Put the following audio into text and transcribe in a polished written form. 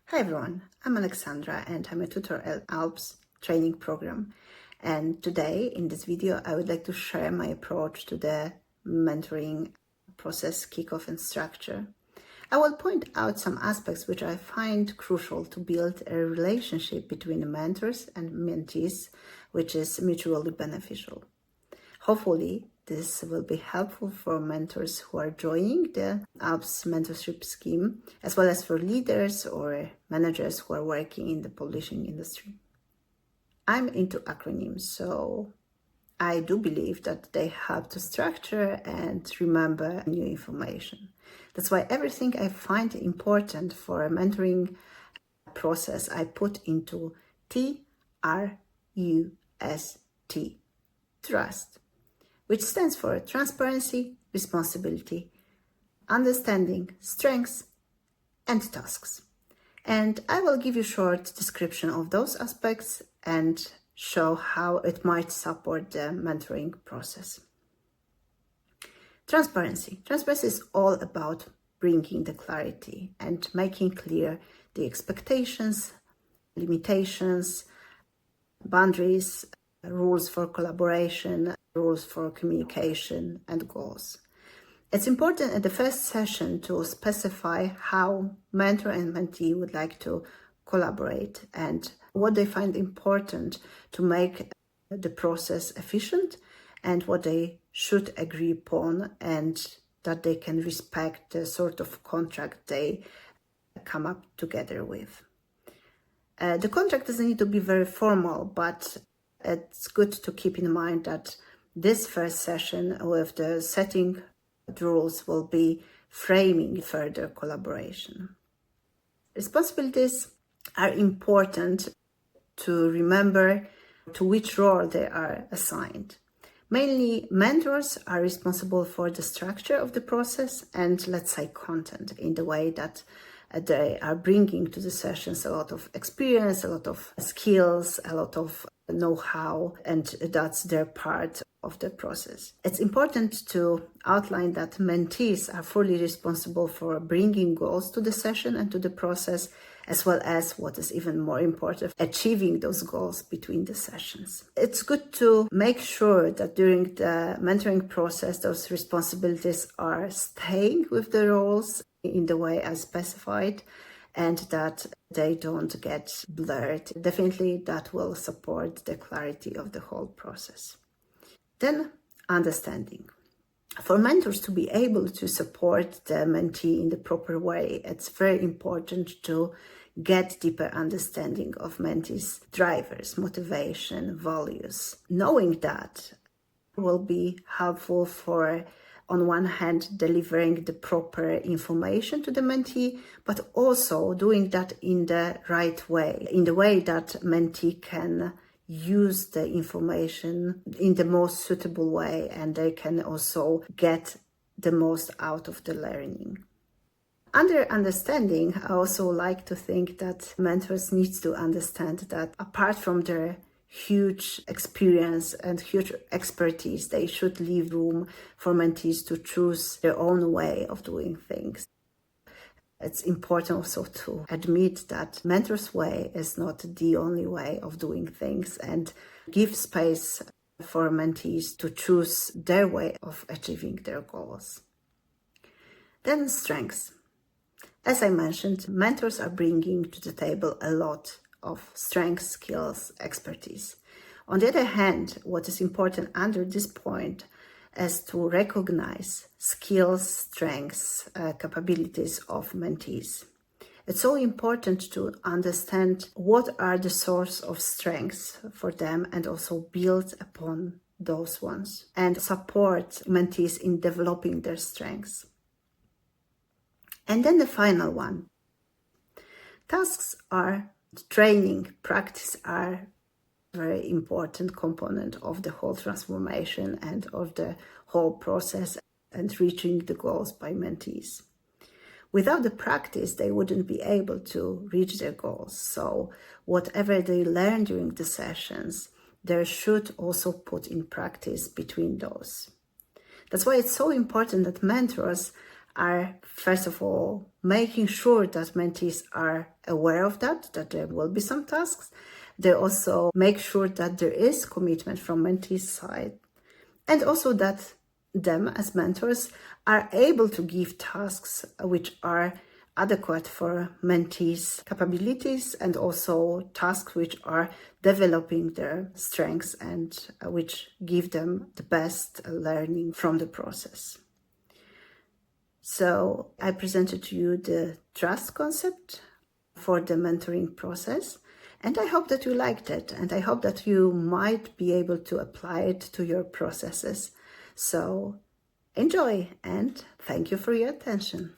Hi everyone, I'm Aleksandra and I'm a tutor at ALPS training program. And today in this video, I would like to share my approach to the mentoring process, kickoff and structure. I will point out some aspects which I find crucial to build a relationship between the mentors and mentees, which is mutually beneficial. Hopefully, this will be helpful for mentors who are joining the ALPS mentorship scheme, as well as for leaders or managers who are working in the publishing industry. I'm into acronyms, so I do believe that they help to structure and remember new information. That's why everything I find important for a mentoring process, I put into TRUST, trust, which stands for transparency, responsibility, understanding, strengths, and tasks. And I will give you a short description of those aspects and show how it might support the mentoring process. Transparency. Transparency is all about bringing the clarity and making clear the expectations, limitations, boundaries, rules for collaboration, rules for communication, and goals. It's important at the first session to specify how mentor and mentee would like to collaborate and what they find important to make the process efficient and what they should agree upon, and that they can respect the sort of contract they come up together with. The contract doesn't need to be very formal, but it's good to keep in mind that this first session with the setting rules will be framing further collaboration. Responsibilities are important to remember to which role they are assigned. Mainly, mentors are responsible for the structure of the process and, let's say, content, in the way that they are bringing to the sessions a lot of experience, a lot of skills, a lot of know-how, and that's their part of the process. It's important to outline that mentees are fully responsible for bringing goals to the session and to the process, as well as, what is even more important, achieving those goals between the sessions. It's good to make sure that during the mentoring process, those responsibilities are staying with the roles in the way as specified, and that they don't get blurred. Definitely that will support the clarity of the whole process. Then, understanding. For mentors to be able to support the mentee in the proper way, it's very important to get deeper understanding of mentee's drivers, motivation, values. Knowing that will be helpful for, on one hand, delivering the proper information to the mentee, but also doing that in the right way, in the way that mentee can use the information in the most suitable way, and they can also get the most out of the learning. Under understanding, I also like to think that mentors need to understand that apart from their huge experience and huge expertise, they should leave room for mentees to choose their own way of doing things. It's important also to admit that mentor's way is not the only way of doing things, and give space for mentees to choose their way of achieving their goals. Then strengths. As I mentioned, mentors are bringing to the table a lot of strengths, skills, expertise. On the other hand, what is important under this point is to recognize skills, strengths, capabilities of mentees. It's so important to understand what are the source of strengths for them and also build upon those ones and support mentees in developing their strengths. And then the final one. Tasks are training, practice are very important component of the whole transformation and of the whole process and reaching the goals by mentees. Without the practice, they wouldn't be able to reach their goals. So whatever they learn during the sessions, they should also put in practice between those. That's why it's so important that mentors are, first of all, making sure that mentees are aware of that there will be some tasks. They also make sure that there is commitment from mentees' side, and also that them as mentors are able to give tasks which are adequate for mentees' capabilities, and also tasks which are developing their strengths and which give them the best learning from the process. So I presented to you the trust concept for the mentoring process, and I hope that you liked it, and I hope that you might be able to apply it to your processes. So enjoy, and thank you for your attention.